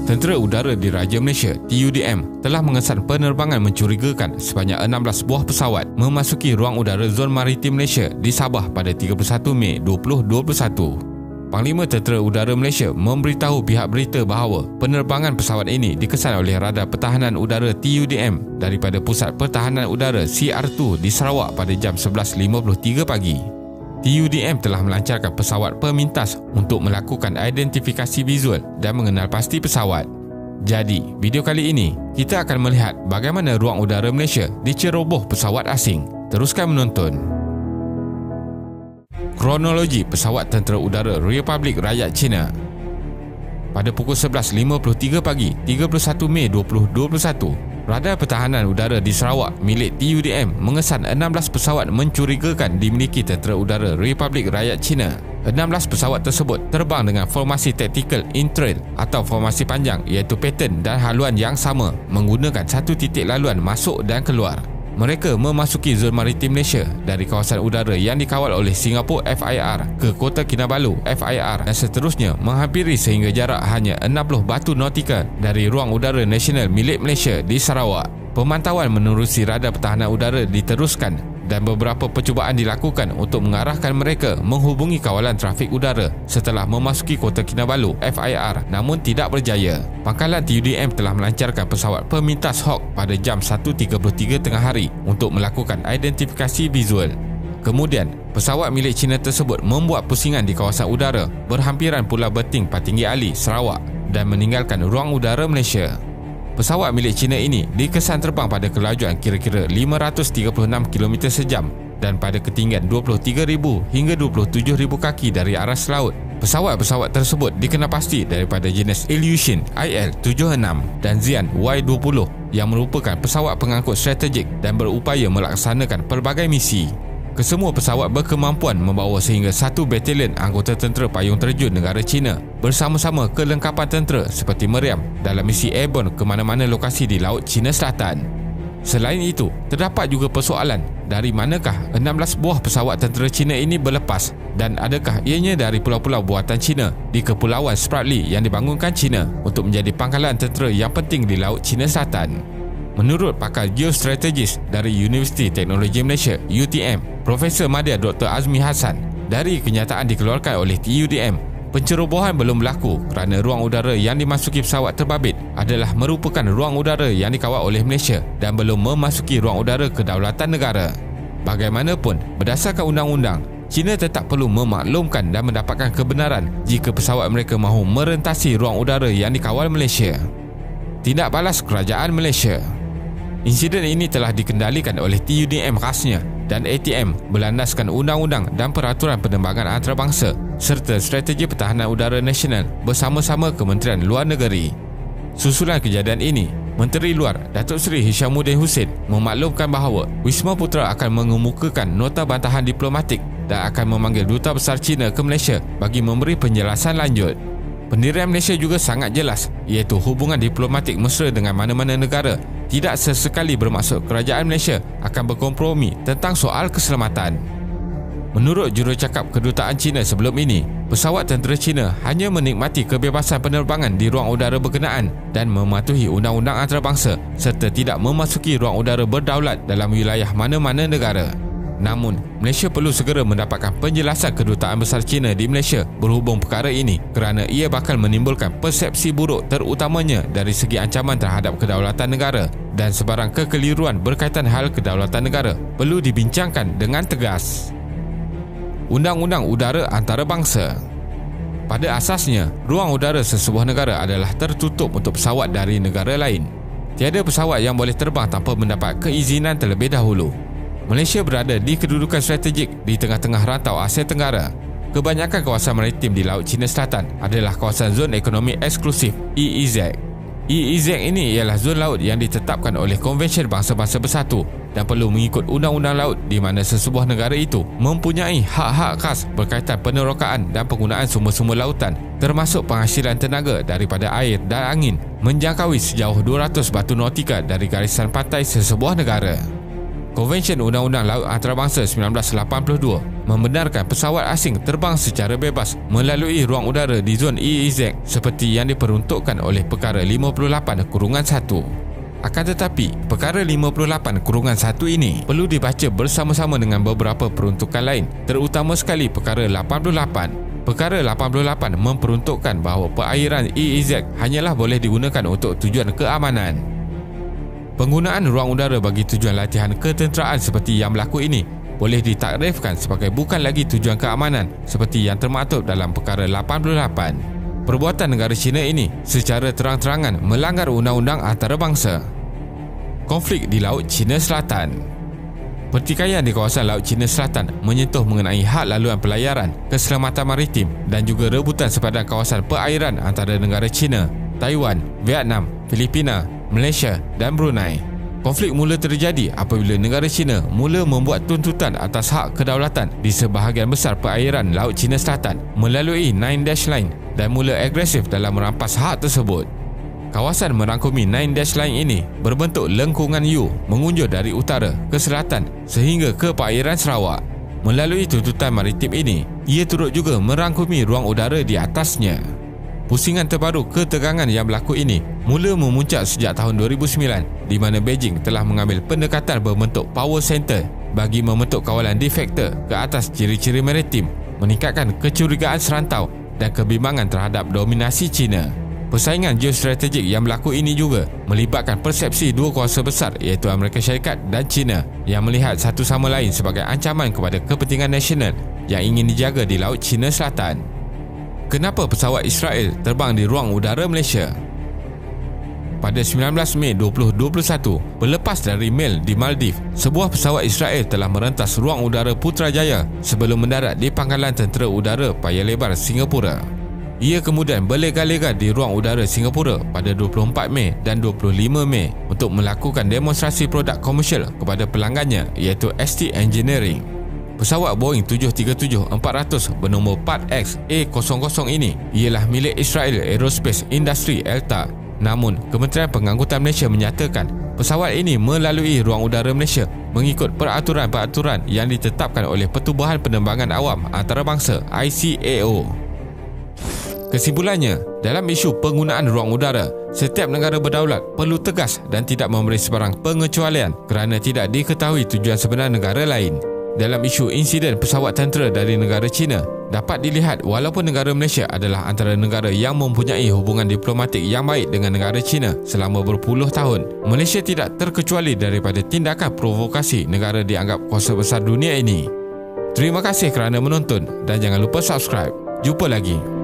Tentera Udara Diraja Malaysia (TUDM) telah mengesan penerbangan mencurigakan sebanyak 16 buah pesawat memasuki ruang udara Zon Maritim Malaysia di Sabah pada 31 Mei 2021. Panglima Tentera Udara Malaysia memberitahu pihak berita bahawa penerbangan pesawat ini dikesan oleh Radar Pertahanan Udara TUDM daripada Pusat Pertahanan Udara CR2 di Sarawak pada jam 11.53 pagi. TUDM telah melancarkan pesawat pemintas untuk melakukan identifikasi visual dan mengenal pasti pesawat. Jadi, video kali ini kita akan melihat bagaimana ruang udara Malaysia diceroboh pesawat asing. Teruskan menonton. Kronologi pesawat Tentera Udara Republik Rakyat China. Pada pukul 11.53 pagi 31 Mei 2021, Radar Pertahanan Udara di Sarawak milik TUDM mengesan 16 pesawat mencurigakan dimiliki Tentera Udara Republik Rakyat China. 16 pesawat tersebut terbang dengan formasi taktikal in-trail atau formasi panjang, iaitu pattern dan haluan yang sama menggunakan satu titik laluan masuk dan keluar. Mereka memasuki zon maritim Malaysia dari kawasan udara yang dikawal oleh Singapura FIR ke Kota Kinabalu FIR dan seterusnya menghampiri sehingga jarak hanya 60 batu nautika dari ruang udara nasional milik Malaysia di Sarawak. Pemantauan menerusi Radar Pertahanan Udara diteruskan dan beberapa percubaan dilakukan untuk mengarahkan mereka menghubungi kawalan trafik udara setelah memasuki Kota Kinabalu FIR, namun tidak berjaya. Pangkalan TUDM telah melancarkan pesawat pemintas Hawk pada jam 1.33 tengah hari untuk melakukan identifikasi visual. Kemudian, pesawat milik China tersebut membuat pusingan di kawasan udara berhampiran Pulau Beting, Patinggi Ali, Sarawak dan meninggalkan ruang udara Malaysia. Pesawat milik China ini dikesan terbang pada kelajuan kira-kira 536 km sejam dan pada ketinggian 23,000 hingga 27,000 kaki dari aras laut. Pesawat-pesawat tersebut dikenal pasti daripada jenis Ilyushin IL-76 dan Xi'an Y-20 yang merupakan pesawat pengangkut strategik dan berupaya melaksanakan pelbagai misi. Kesemua pesawat berkemampuan membawa sehingga 1 batalion anggota tentera payung terjun negara China bersama-sama kelengkapan tentera seperti meriam dalam misi airborne ke mana-mana lokasi di Laut China Selatan. Selain itu, terdapat juga persoalan dari manakah 16 buah pesawat tentera China ini berlepas dan adakah ianya dari pulau-pulau buatan China di Kepulauan Spratly yang dibangunkan China untuk menjadi pangkalan tentera yang penting di Laut China Selatan. Menurut pakar geostrategis dari Universiti Teknologi Malaysia UTM, Profesor Madya Dr. Azmi Hassan, dari kenyataan dikeluarkan oleh TUDM, pencerobohan belum berlaku kerana ruang udara yang dimasuki pesawat terbabit adalah merupakan ruang udara yang dikawal oleh Malaysia dan belum memasuki ruang udara kedaulatan negara. Bagaimanapun, berdasarkan undang-undang, China tetap perlu memaklumkan dan mendapatkan kebenaran jika pesawat mereka mahu merentasi ruang udara yang dikawal Malaysia. Tindak balas Kerajaan Malaysia. Insiden ini telah dikendalikan oleh TUDM khasnya dan ATM berlandaskan undang-undang dan peraturan penerbangan antarabangsa serta strategi pertahanan udara nasional bersama-sama Kementerian Luar Negeri. Susulan kejadian ini, Menteri Luar Datuk Seri Hishamuddin Hussein memaklumkan bahawa Wisma Putra akan mengemukakan nota bantahan diplomatik dan akan memanggil Duta Besar China ke Malaysia bagi memberi penjelasan lanjut. Pendirian Malaysia juga sangat jelas, iaitu hubungan diplomatik mesra dengan mana-mana negara tidak sesekali bermaksud kerajaan Malaysia akan berkompromi tentang soal keselamatan. Menurut jurucakap kedutaan China sebelum ini, pesawat tentera China hanya menikmati kebebasan penerbangan di ruang udara berkenaan dan mematuhi undang-undang antarabangsa serta tidak memasuki ruang udara berdaulat dalam wilayah mana-mana negara. Namun, Malaysia perlu segera mendapatkan penjelasan kedutaan besar China di Malaysia berhubung perkara ini kerana ia bakal menimbulkan persepsi buruk terutamanya dari segi ancaman terhadap kedaulatan negara dan sebarang kekeliruan berkaitan hal kedaulatan negara perlu dibincangkan dengan tegas. Undang-Undang Udara Antarabangsa. Pada asasnya, ruang udara sesebuah negara adalah tertutup untuk pesawat dari negara lain. Tiada pesawat yang boleh terbang tanpa mendapat keizinan terlebih dahulu. Malaysia berada di kedudukan strategik di tengah-tengah rantau Asia Tenggara. Kebanyakan kawasan maritim di Laut China Selatan adalah kawasan zon ekonomi eksklusif EEZ. EEZ ini ialah zon laut yang ditetapkan oleh Konvensyen Bangsa-Bangsa Bersatu dan perlu mengikut undang-undang laut di mana sesebuah negara itu mempunyai hak-hak khas berkaitan penerokaan dan penggunaan sumber-sumber lautan termasuk penghasilan tenaga daripada air dan angin menjangkaui sejauh 200 batu nautika dari garisan pantai sesebuah negara. Konvensyen Undang-Undang Laut Antarabangsa 1982 membenarkan pesawat asing terbang secara bebas melalui ruang udara di zon EEZ seperti yang diperuntukkan oleh Perkara 58-1. Akan tetapi, Perkara 58-1 ini perlu dibaca bersama-sama dengan beberapa peruntukan lain, terutama sekali Perkara 88. Perkara 88 memperuntukkan bahawa perairan EEZ hanyalah boleh digunakan untuk tujuan keamanan. Penggunaan ruang udara bagi tujuan latihan ketenteraan seperti yang berlaku ini boleh ditakrifkan sebagai bukan lagi tujuan keamanan seperti yang termaktub dalam Perkara 88. Perbuatan negara China ini secara terang-terangan melanggar undang-undang antarabangsa. Konflik di Laut China Selatan. Pertikaian di kawasan Laut China Selatan menyentuh mengenai hak laluan pelayaran, keselamatan maritim dan juga rebutan sepadan kawasan perairan antara negara China, Taiwan, Vietnam, Filipina, Malaysia dan Brunei. Konflik mula terjadi apabila negara China mula membuat tuntutan atas hak kedaulatan di sebahagian besar perairan Laut China Selatan melalui Nine Dash Line dan mula agresif dalam merampas hak tersebut. Kawasan merangkumi Nine Dash Line ini berbentuk lengkungan U mengunjur dari utara ke selatan sehingga ke perairan Sarawak. Melalui tuntutan maritim ini, ia turut juga merangkumi ruang udara di atasnya. Pusingan terbaru ketegangan yang berlaku ini mula memuncak sejak tahun 2009 di mana Beijing telah mengambil pendekatan berbentuk power center bagi membentuk kawalan de facto ke atas ciri-ciri maritim, meningkatkan kecurigaan serantau dan kebimbangan terhadap dominasi China. Persaingan geostrategik yang berlaku ini juga melibatkan persepsi dua kuasa besar iaitu Amerika Syarikat dan China yang melihat satu sama lain sebagai ancaman kepada kepentingan nasional yang ingin dijaga di Laut China Selatan. Kenapa pesawat Israel terbang di ruang udara Malaysia? Pada 19 Mei 2021, berlepas dari Mel di Maldives, sebuah pesawat Israel telah merentas ruang udara Putrajaya sebelum mendarat di Pangkalan Tentera Udara Paya Lebar, Singapura. Ia kemudian berlega-lega di ruang udara Singapura pada 24 Mei dan 25 Mei untuk melakukan demonstrasi produk komersial kepada pelanggannya iaitu ST Engineering. Pesawat Boeing 737-400 bernombor part X-A00 ini ialah milik Israel Aerospace Industry ELTA. Namun, Kementerian Pengangkutan Malaysia menyatakan pesawat ini melalui ruang udara Malaysia mengikut peraturan-peraturan yang ditetapkan oleh Pertubuhan Penerbangan Awam Antarabangsa ICAO. Kesimpulannya, dalam isu penggunaan ruang udara, setiap negara berdaulat perlu tegas dan tidak memberi sebarang pengecualian kerana tidak diketahui tujuan sebenar negara lain. Dalam isu insiden pesawat tentera dari negara China, dapat dilihat walaupun negara Malaysia adalah antara negara yang mempunyai hubungan diplomatik yang baik dengan negara China selama berpuluh tahun, Malaysia tidak terkecuali daripada tindakan provokasi negara dianggap kuasa besar dunia ini. Terima kasih kerana menonton dan jangan lupa subscribe. Jumpa lagi.